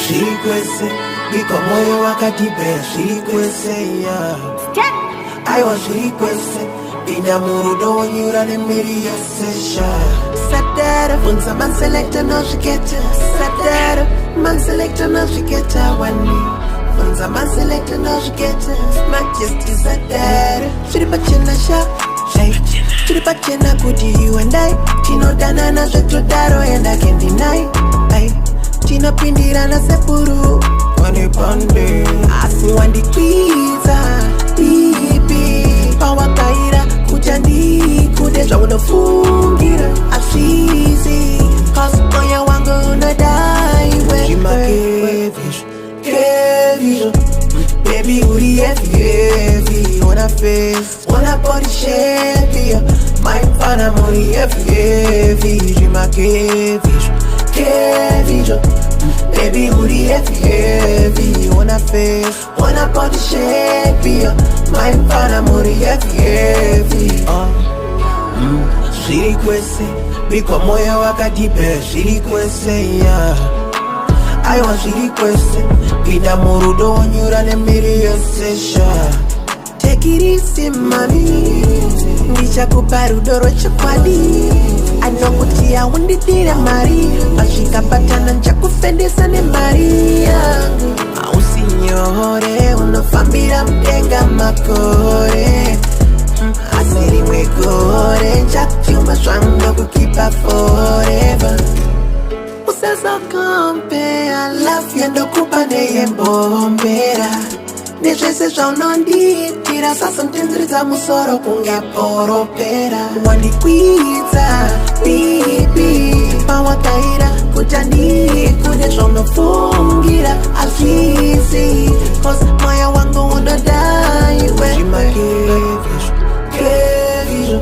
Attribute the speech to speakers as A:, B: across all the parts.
A: Zvirikwese moyo wakadhibha zvirikwese Yaa. Aiwa zvirikwese Kupinda murudo wonyura nemwiri yese Usadaro Bvunza Man Selector vanozviketa Usadaro Man Selector vanozviketa wani Bvunza Man Selector vanozviketa Iwe Majjesty Usadaro Zviripachena shaa Zviripachena kuti you and I Tinodanana zvekutodaro and I can't deny Tinopindirana sebhurugwa bhande asi wandikwidza Pawagaira kuti andikude zvaunofungira azvizi cause moyo wangu unodai zvimakevizvo baby uri heavy wanna face wanna body shape maifana muri heavy zvimakevizvo baby uri heavy wanna face wanna body shape maifana muri heavy Zvirikwese moyo wakadhibha zvirikwese Yaa. Aiwa zvirikwese Kupinda murudo wonyura nemwiri yese Take it easy mami ndichakupa rudo rwechokwadi anokuti yaundidira mari pasvikapatana ndichakufendesa nemari yangu hausinyore unofambira mudenga makore asi rimwe gore ndichakutyuma zvangu kukipa forever usazokompea love yandokupa ndeyembombera nezvese zvaunondiitira sasontenderedza musoro kunge poropera wandikwidza bibi Pawagaira kuti andikude zvaunofungira azvizi cause moyo wangu unodai zvimakevizvo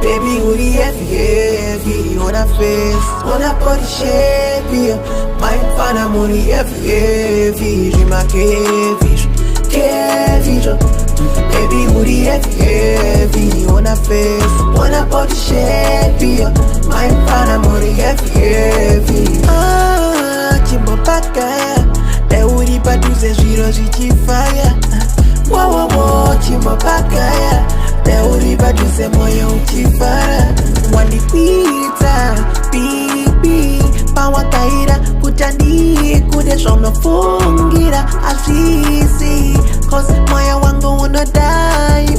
A: baby uri heavy wanna face wanna body shape maifana muri heavy zvimakevizvo baby uri heavy wanna face wanna body shape maifana muri heavy chimbopakaya dauri padhuze zviro zvichifaya chimbopakaya dauri padhuze moyo uchifara wandikwidza bibi Pawagaira kuti andikude zvaunofungira azvizi cause moyo wangu unodai